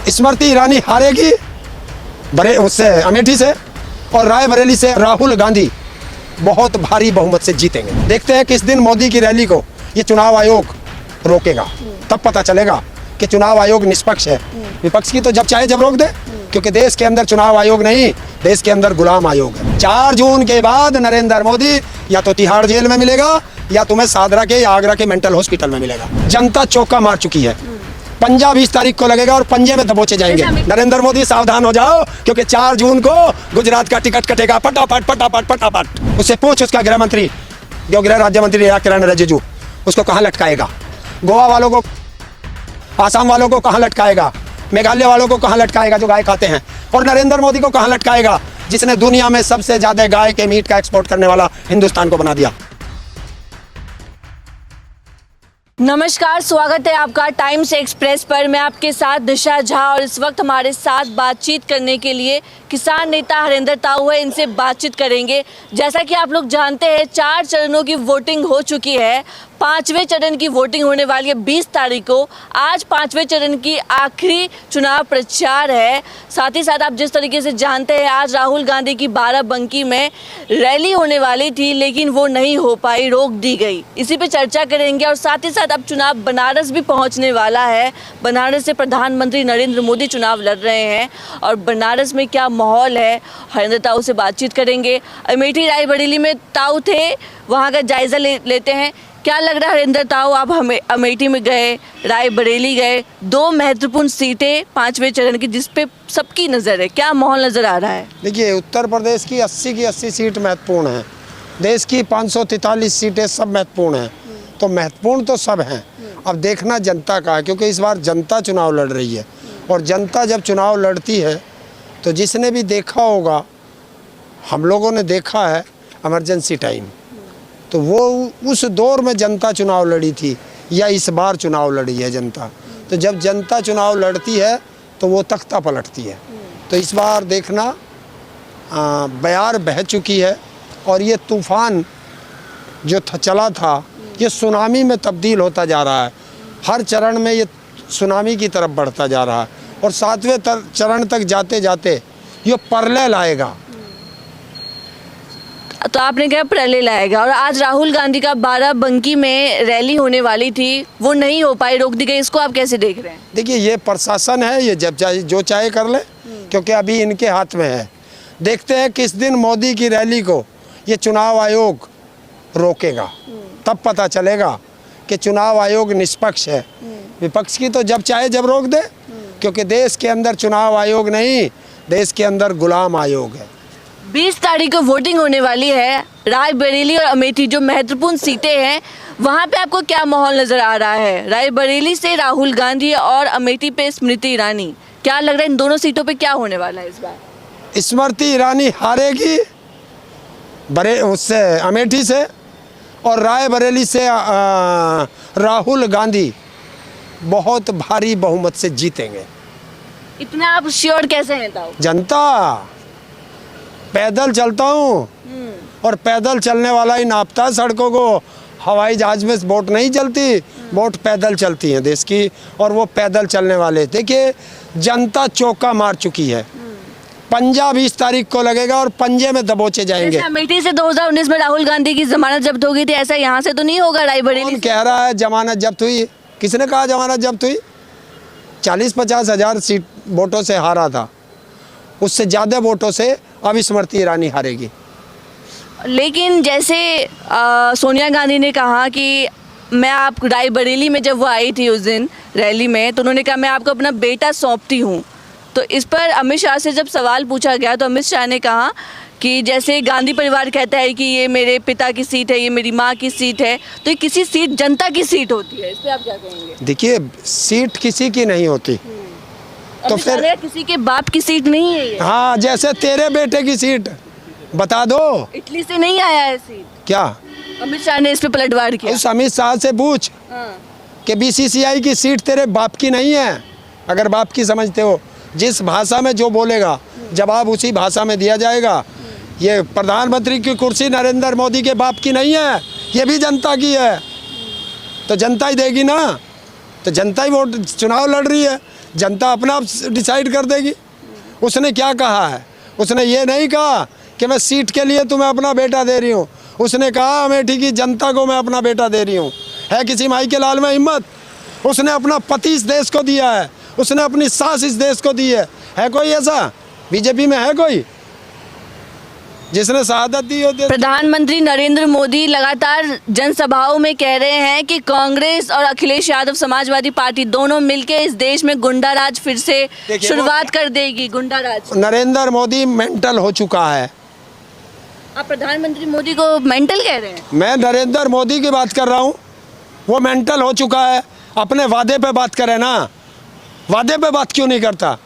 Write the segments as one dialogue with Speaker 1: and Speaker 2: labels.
Speaker 1: स्मृति ईरानी हारेगी उससे अमेठी से, और रायबरेली से राहुल गांधी बहुत भारी बहुमत से जीतेंगे। देखते हैं किस दिन मोदी की रैली को ये चुनाव आयोग रोकेगा, तब पता चलेगा कि चुनाव आयोग निष्पक्ष है। विपक्ष की तो जब चाहे जब रोक दे, क्योंकि देश के अंदर चुनाव आयोग नहीं, देश के अंदर गुलाम आयोग है। 4 जून के बाद नरेंद्र मोदी या तो तिहाड़ जेल में मिलेगा या तुम्हें सादरा के या आगरा के मेंटल हॉस्पिटल में मिलेगा। जनता चौका मार चुकी है। पंजा 20 तारीख को लगेगा और पंजे में दबोचे जाएंगे। नरेंद्र मोदी सावधान हो जाओ, क्योंकि 4 जून को गुजरात का टिकट कटेगा फटाफट फटाफट फटाफट। उससे पूछ उसका गृह मंत्री, जो गृह राज्य मंत्री है किरण रिजिजू, उसको कहाँ लटकाएगा? गोवा वालों को, आसाम वालों को कहाँ लटकाएगा? मेघालय वालों को कहाँ लटकाएगा जो गाय खाते हैं? और नरेंद्र मोदी को कहाँ लटकाएगा, जिसने दुनिया में सबसे ज्यादा गाय के मीट का एक्सपोर्ट करने वाला हिंदुस्तान को बना दिया।
Speaker 2: नमस्कार, स्वागत है आपका टाइम्स एक्सप्रेस पर। मैं आपके साथ दिशा झा, और इस वक्त हमारे साथ बातचीत करने के लिए किसान नेता हरेंद्र ताऊ है। इनसे बातचीत करेंगे। जैसा कि आप लोग जानते हैं, 4 चरणों की वोटिंग हो चुकी है। 5वें चरण की वोटिंग होने वाली है 20 तारीख को। आज 5वें चरण की आखिरी चुनाव प्रचार है। साथ ही साथ आप जिस तरीके से जानते हैं, आज राहुल गांधी की बाराबंकी में रैली होने वाली थी, लेकिन वो नहीं हो पाई, रोक दी गई। इसी पे चर्चा करेंगे। और साथ ही साथ अब चुनाव बनारस भी पहुंचने वाला है। बनारस से प्रधानमंत्री नरेंद्र मोदी चुनाव लड़ रहे हैं, और बनारस में क्या माहौल है, हरेंद्र ताऊ से बातचीत करेंगे। अमेठी रायबरेली में ताऊ थे, वहाँ का जायजा लेते हैं। क्या लग रहा है हरेंद्र ताऊ, आप हमें अमेठी में गए, रायबरेली गए, 2 महत्वपूर्ण सीटें 5वें चरण की, जिस पे सबकी नज़र है, क्या माहौल नज़र आ रहा है?
Speaker 1: देखिए, उत्तर प्रदेश की 80 की 80 सीट महत्वपूर्ण है। देश की 543 सीटें सब महत्वपूर्ण हैं। तो महत्वपूर्ण तो सब हैं, अब देखना जनता का है, क्योंकि इस बार जनता चुनाव लड़ रही है। और जनता जब चुनाव लड़ती है तो जिसने भी देखा होगा, हम लोगों ने देखा है इमरजेंसी टाइम, तो वो उस दौर में जनता चुनाव लड़ी थी, या इस बार चुनाव लड़ी है जनता। तो जब जनता चुनाव लड़ती है तो वो तख्ता पलटती है। तो इस बार देखना बयार बह चुकी है, और ये तूफ़ान जो चला था, ये सुनामी में तब्दील होता जा रहा है। हर चरण में ये सुनामी की तरफ बढ़ता जा रहा है, और 7वें चरण तक जाते जाते ये प्रलय लाएगा।
Speaker 2: तो आपने कहा प्रलय लाएगा। और आज राहुल गांधी का बाराबंकी में रैली होने वाली थी, वो नहीं हो पाई, रोक दी गई। इसको आप कैसे देख रहे हैं?
Speaker 1: देखिए, ये प्रशासन है, ये जब चाहे जो चाहे कर ले, क्योंकि अभी इनके हाथ में है। देखते हैं किस दिन मोदी की रैली को ये चुनाव आयोग रोकेगा, तब पता चलेगा कि चुनाव आयोग निष्पक्ष है। विपक्ष की तो जब चाहे जब रोक दे, क्योंकि देश के अंदर चुनाव आयोग नहीं, देश के अंदर गुलाम आयोग है।
Speaker 2: 20 तारीख को वोटिंग होने वाली है। रायबरेली और अमेठी जो महत्वपूर्ण सीटें हैं, वहाँ पे आपको क्या माहौल नज़र आ रहा है? रायबरेली से राहुल गांधी और अमेठी पे स्मृति ईरानी, क्या लग रहा है इन दोनों सीटों पे क्या होने वाला है इस बार?
Speaker 1: स्मृति ईरानी हारेगी उससे अमेठी से, और रायबरेली से राहुल गांधी बहुत भारी बहुमत से जीतेंगे।
Speaker 2: इतना आप श्योर कैसे हैं ताऊ?
Speaker 1: जनता, पैदल चलता हूँ, और पैदल चलने वाला ही नापता है सड़कों को। हवाई जहाज में वोट नहीं चलती, वोट पैदल चलती है देश की, और वो पैदल चलने वाले। देखिए, जनता चौका मार चुकी है। पंजा 20 तारीख को लगेगा और पंजे में दबोचे जाएंगे।
Speaker 2: अमेठी से 2019 में राहुल गांधी की जमानत जब्त हो गई थी, ऐसा यहाँ से तो नहीं होगा? रायबरेली
Speaker 1: कह रहा है जमानत जब्त हुई, किसने कहा जमानत जब्त हुई? 40-50 हज़ार सीट वोटों से हारा था, उससे ज़्यादा वोटों से अब स्मृति ईरानी हारेगी।
Speaker 2: लेकिन जैसे सोनिया गांधी ने कहा कि मैं आप रायबरेली में जब वो आई थी उस दिन रैली में, तो उन्होंने कहा मैं आपको अपना बेटा सौंपती हूँ। तो इस पर अमित शाह से जब सवाल पूछा गया, तो अमित शाह ने कहा कि जैसे गांधी परिवार कहता है कि ये मेरे पिता की सीट है, ये मेरी माँ की सीट है, तो ये किसी सीट जनता की सीट होती है। इस पर आप क्या कहेंगे?
Speaker 1: देखिए, सीट किसी की नहीं होती, तो फिर
Speaker 2: किसी के बाप की सीट नहीं है ये।
Speaker 1: हाँ, जैसे तेरे बेटे की सीट बता दो,
Speaker 2: इटली से नहीं आया है सीट।
Speaker 1: क्या
Speaker 2: अमित शाह ने इस पे पलटवार किया?
Speaker 1: उस अमित शाह से पूछ कि BCCI की सीट तेरे बाप की नहीं है। अगर बाप की समझते हो, जिस भाषा में जो बोलेगा जवाब उसी भाषा में दिया जाएगा। ये प्रधानमंत्री की कुर्सी नरेंद्र मोदी के बाप की नहीं है, ये भी जनता की है, तो जनता ही देगी ना। तो जनता ही वोट चुनाव लड़ रही है। जनता अपना आप डिसाइड कर देगी। उसने क्या कहा है? उसने ये नहीं कहा कि मैं सीट के लिए तुम्हें अपना बेटा दे रही हूँ। उसने कहा अमेठी की जनता को मैं अपना बेटा दे रही हूँ। है किसी माई के लाल में हिम्मत? उसने अपना पति इस देश को दिया है, उसने अपनी सास इस देश को दी है कोई ऐसा बीजेपी में है कोई जिसने शहादत दी हो?
Speaker 2: प्रधानमंत्री नरेंद्र मोदी लगातार जनसभाओं में कह रहे हैं कि कांग्रेस और अखिलेश यादव समाजवादी पार्टी दोनों मिलकर इस देश में गुंडा राज फिर से शुरुआत कर देगी। गुंडा राज।
Speaker 1: नरेंद्र मोदी मेंटल हो चुका है।
Speaker 2: आप प्रधानमंत्री मोदी को मेंटल कह रहे हैं?
Speaker 1: मैं नरेंद्र मोदी की बात कर रहा हूँ, वो मेंटल हो चुका है। अपने वादे पे बात करे ना, वादे पे बात क्यों नहीं करता?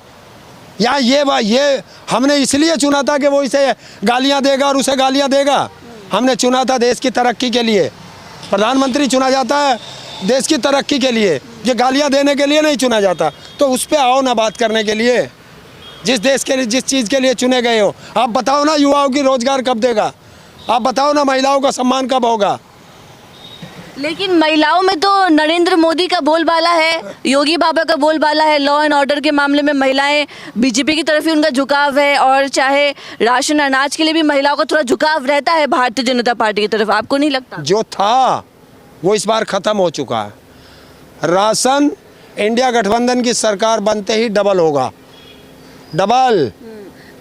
Speaker 1: या ये हमने इसलिए चुना था कि वो इसे गालियां देगा और उसे गालियां देगा। हमने चुना था देश की तरक्की के लिए। प्रधानमंत्री चुना जाता है देश की तरक्की के लिए, ये गालियां देने के लिए नहीं चुना जाता। तो उस पर आओ ना बात करने के लिए। जिस देश के लिए, जिस चीज़ के लिए चुने गए हो, आप बताओ ना युवाओं की रोजगार कब देगा? आप बताओ ना महिलाओं का सम्मान कब होगा?
Speaker 2: लेकिन महिलाओं में तो नरेंद्र मोदी का बोलबाला है, योगी बाबा का बोलबाला है। लॉ एंड ऑर्डर के मामले में महिलाएं बीजेपी की तरफ ही उनका झुकाव है, और चाहे राशन अनाज के लिए भी महिलाओं का थोड़ा झुकाव रहता है भारतीय जनता पार्टी की तरफ। आपको नहीं लगता?
Speaker 1: जो था वो इस बार खत्म हो चुका है। राशन इंडिया गठबंधन की सरकार बनते ही डबल होगा, डबल।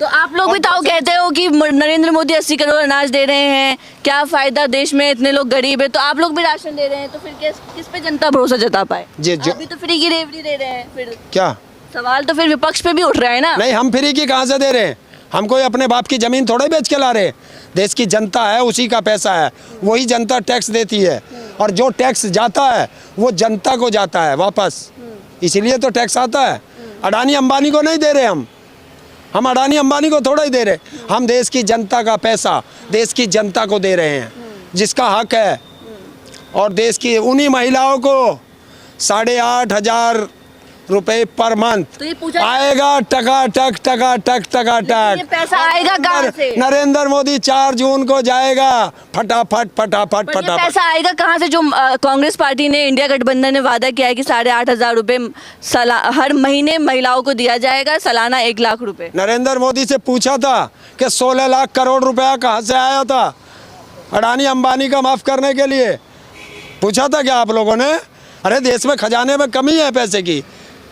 Speaker 2: तो आप लोग भी तो कहते हो कि नरेंद्र मोदी 80 करोड़ अनाज दे रहे हैं, क्या फायदा, देश में इतने लोग गरीब है, तो आप लोग भी राशन दे रहे हैं, तो फिर किस पे जनता भरोसा जता पाए? आप भी तो फ्री की रेवड़ी दे रहे हैं, फिर क्या सवाल तो फिर विपक्ष पे भी उठ रहा है ना?
Speaker 1: नहीं, हम फ्री की कहाँ से दे रहे हैं? हम कोई अपने बाप की जमीन थोड़े बेच के ला रहे। देश की जनता है, उसी का पैसा है, वही जनता टैक्स देती है, और जो टैक्स जाता है वो जनता को जाता है वापस, इसीलिए तो टैक्स आता है। अडानी अंबानी को नहीं दे रहे हम अडानी अंबानी को थोड़ा ही दे रहे, हम देश की जनता का पैसा देश की जनता को दे रहे हैं, जिसका हक है। और देश की उन्हीं महिलाओं को 8,500 रुपए पर मंथ
Speaker 2: तो
Speaker 1: आएगा, टका टक।
Speaker 2: पैसा आएगा कहाँ से?
Speaker 1: नरेंद्र मोदी 4 जून को जाएगा, फटाफट।
Speaker 2: पैसा आएगा कहाँ से? जो कांग्रेस पार्टी ने, इंडिया गठबंधन ने वादा किया है कि 8,500 रुपए हर महीने महिलाओं को दिया जाएगा, सालाना 1 लाख रुपए।
Speaker 1: नरेंद्र मोदी से पूछा था कि 16 लाख करोड़ रुपया कहाँ से आया था अडानी अंबानी का माफ करने के लिए? पूछा था क्या आप लोगों ने? अरे देश में खजाने में कमी है पैसे की,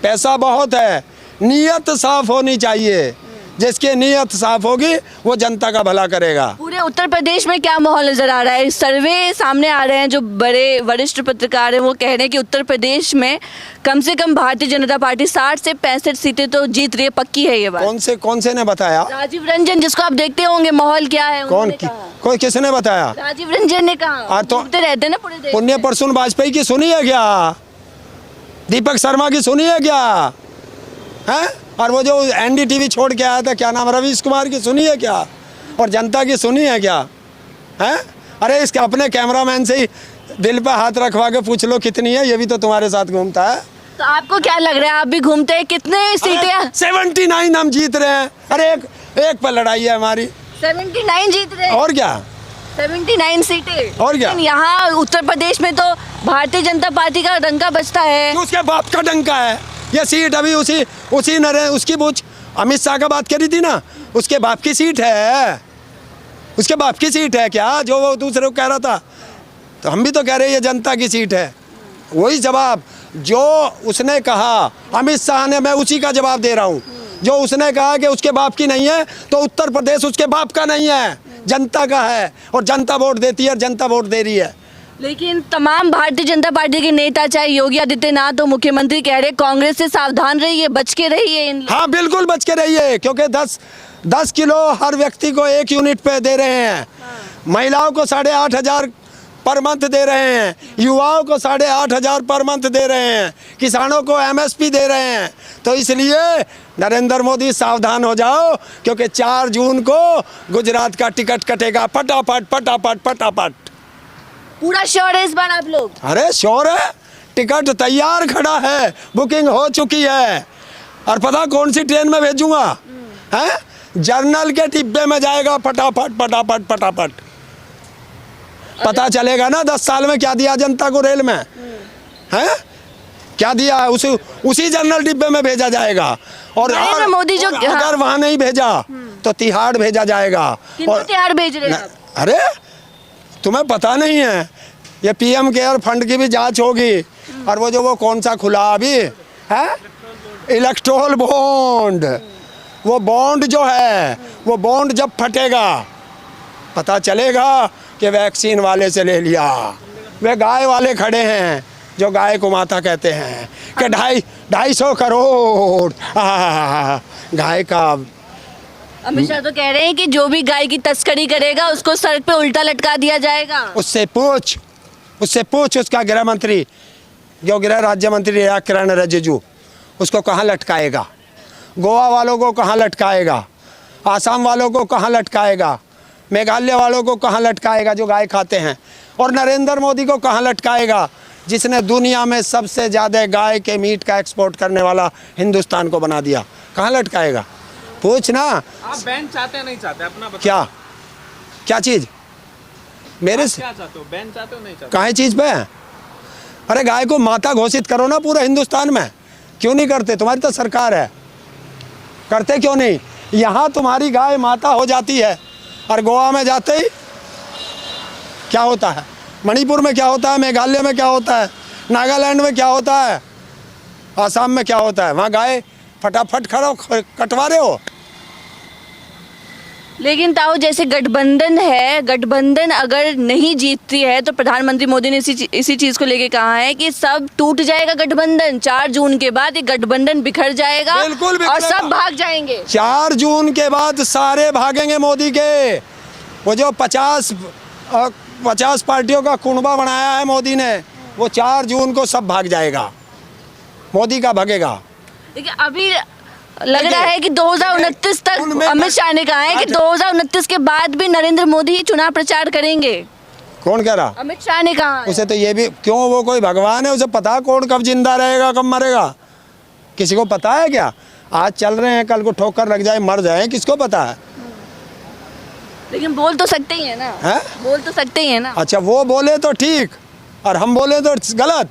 Speaker 1: पैसा बहुत है, नीयत साफ होनी चाहिए। जिसकी नीयत साफ होगी वो जनता का भला करेगा।
Speaker 2: पूरे उत्तर प्रदेश में क्या माहौल नजर आ रहा है? सर्वे सामने आ रहे हैं, जो बड़े वरिष्ठ पत्रकार हैं वो कह रहे हैं कि उत्तर प्रदेश में कम से कम भारतीय जनता पार्टी 60 से 65 सीटें तो जीत रही है, पक्की है ये बात।
Speaker 1: कौन से ने बताया?
Speaker 2: राजीव रंजन, जिसको आप देखते होंगे माहौल क्या है।
Speaker 1: कोई किसने बताया?
Speaker 2: राजीव रंजन ने कहा। तो रहते ना पूरे देश।
Speaker 1: पुण्य परसुन वाजपेयी की सुनी है क्या? दीपक शर्मा की सुनी है क्या? हैं? और वो जो NDTV छोड़ के आया था, क्या नाम, रवीश कुमार की सुनी है क्या? और जनता की सुनी है क्या? हैं? अरे इसके अपने कैमरामैन से ही दिल पे हाथ रखवा के पूछ लो कितनी है, ये भी तो तुम्हारे साथ घूमता है।
Speaker 2: तो आपको क्या लग रहा है, आप भी घूमते हैं? कितने सीटें?
Speaker 1: 79 हम जीत रहे हैं। अरे एक पर लड़ाई है हमारी।
Speaker 2: 79 जीत रहे हैं?
Speaker 1: और क्या,
Speaker 2: 79 सीटें।
Speaker 1: और क्या?
Speaker 2: यहाँ उत्तर प्रदेश में तो भारतीय जनता पार्टी का डंका बजता है।
Speaker 1: तो उसके बाप का डंका है ये सीट। अभी उसकी पूछ, अमित शाह का बात करी थी ना, उसके बाप की सीट है। उसके बाप की सीट है क्या जो वो दूसरे को कह रहा था? तो हम भी तो कह रहे हैं ये जनता की सीट है। वही जवाब जो उसने कहा अमित शाह ने, मैं उसी का जवाब दे रहा हूँ। जो उसने कहा कि उसके बाप की नहीं है, तो उत्तर प्रदेश उसके बाप का नहीं है, जनता का है, और जनता वोट देती है और जनता वोट दे रही है।
Speaker 2: लेकिन तमाम भारतीय जनता पार्टी के नेता, चाहे योगी आदित्यनाथ हो, मुख्यमंत्री कह रहे कांग्रेस से सावधान रहिए, बच के रहिए।
Speaker 1: हाँ बिल्कुल बच के रहिए, क्योंकि 10 किलो हर व्यक्ति को 1 यूनिट पे दे रहे हैं। महिलाओं को 8,500 पर मंथ दे रहे हैं, युवाओं को 8,500 पर मंथ दे रहे हैं, किसानों को MSP दे रहे हैं। तो इसलिए नरेंद्र मोदी सावधान हो जाओ, क्योंकि 4 जून को गुजरात का टिकट कटेगा, फटाफट।
Speaker 2: पूरा श्योर है इस बार आप लोग?
Speaker 1: अरे श्योर है, टिकट तैयार खड़ा है, बुकिंग हो चुकी है। और पता कौन सी ट्रेन में भेजूंगा? हैं? जर्नल के डिब्बे में जाएगा, फटाफट। पता चलेगा ना 10 साल में क्या दिया जनता को रेल में, हैं? क्या दिया है? उसी जनरल डिब्बे में भेजा जाएगा। और
Speaker 2: नरेंद्र मोदी जो
Speaker 1: अगर वहाँ नहीं भेजा तो तिहाड़ भेजा जाएगा।
Speaker 2: किनको तिहाड़ भेज रहे हैं आप?
Speaker 1: अरे तुम्हें पता नहीं है, ये पीएम केयर फंड की भी जांच होगी। और वो कौन सा खुला अभी है, इलेक्ट्रोल बॉन्ड, वो बॉन्ड जो है, वो बॉन्ड जब फटेगा पता चलेगा कि वैक्सीन वाले से ले लिया। वे गाय वाले खड़े हैं जो गाय को माता कहते हैं कि 250 करोड़ गाय का।
Speaker 2: अमित शाह तो कह रहे हैं कि जो भी गाय की तस्करी करेगा उसको सड़क पे उल्टा लटका दिया जाएगा।
Speaker 1: उससे पूछ उसका गृह मंत्री, जो गृह राज्य मंत्री है किरण रिजिजू, उसको कहाँ लटकाएगा? गोवा वालों को कहाँ लटकाएगा? आसाम वालों को कहाँ लटकाएगा? मेघालय वालों को कहाँ लटकाएगा जो गाय खाते हैं? और नरेंद्र मोदी को कहाँ लटकाएगा जिसने दुनिया में सबसे ज़्यादा गाय के मीट का एक्सपोर्ट करने वाला हिंदुस्तान को बना दिया? कहाँ लटकाएगा? पूछ ना।
Speaker 3: आप बैन चाहते हैं नहीं चाहते? अपना बताओ।
Speaker 1: क्या चीज़? मेरे से
Speaker 3: क्या चाहते हो? बैन चाहते हो नहीं चाहते?
Speaker 1: काहे चीज़ पे? अरे गाय को माता घोषित करो ना पूरे हिंदुस्तान में। क्यों नहीं करते? तुम्हारी तो सरकार है, करते क्यों नहीं? यहाँ तुम्हारी गाय माता हो जाती है और गोवा में जाते ही क्या होता है, मणिपुर में क्या होता है, मेघालय में क्या होता है, नागालैंड में क्या होता है, आसाम में क्या होता है? वहाँ गाय फटाफट खड़ो कटवा रहे हो।
Speaker 2: लेकिन ताऊ जैसे गठबंधन है, गठबंधन अगर नहीं जीतती है तो प्रधानमंत्री मोदी ने इसी चीज को लेके कहा है कि सब टूट जाएगा गठबंधन। 4 जून के बाद ये गठबंधन बिखर जाएगा और सब भाग जाएंगे।
Speaker 1: 4 जून के बाद सारे भागेंगे मोदी के। वो जो 50 पार्टियों का कुनबा बनाया है मोदी ने, वो 4 जून को सब भाग जाएगा, मोदी का भागेगा।
Speaker 2: देखिए अभी लग रहा है कि 2029 तक अमित शाह ने कहा है कि 2029 के बाद भी नरेंद्र मोदी ही चुनाव प्रचार करेंगे।
Speaker 1: कौन कह रहा?
Speaker 2: अमित शाह ने कहा।
Speaker 1: उसे तो ये भी क्यों, वो कोई भगवान है? उसे पता कौन कब जिंदा रहेगा कब मरेगा? किसी को पता है क्या? आज चल रहे हैं, कल को ठोकर लग जाए मर जाए, किसको पता है?
Speaker 2: लेकिन बोल तो सकते ही है ना।
Speaker 1: है?
Speaker 2: बोल तो सकते ही है ना।
Speaker 1: अच्छा, वो बोले तो ठीक और हम बोले तो गलत।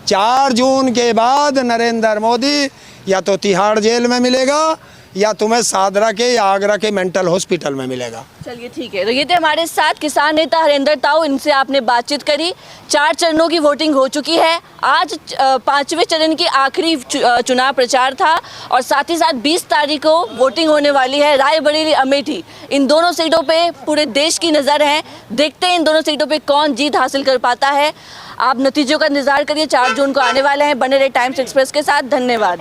Speaker 1: 4 जून के बाद नरेंद्र मोदी या तो तिहाड़ जेल में मिलेगा या तुम्हें सादरा के या आगरा के मेंटल हॉस्पिटल में मिलेगा।
Speaker 2: चलिए ठीक है, तो ये थे हमारे साथ किसान नेता हरेंद्र ताऊ, इनसे आपने बातचीत करी। 4 चरणों की वोटिंग हो चुकी है। आज 5वें चरण की आखिरी चुनाव प्रचार था और साथ ही साथ 20 तारीख को वोटिंग होने वाली है। रायबरेली अमेठी, इन दोनों सीटों पे पूरे देश की नज़र है। देखते हैं इन दोनों सीटों पे कौन जीत हासिल कर पाता है। आप नतीजों का इंतजार करिए, 4 जून को आने वाले हैं। बने रहे टाइम्स एक्सप्रेस के साथ। धन्यवाद।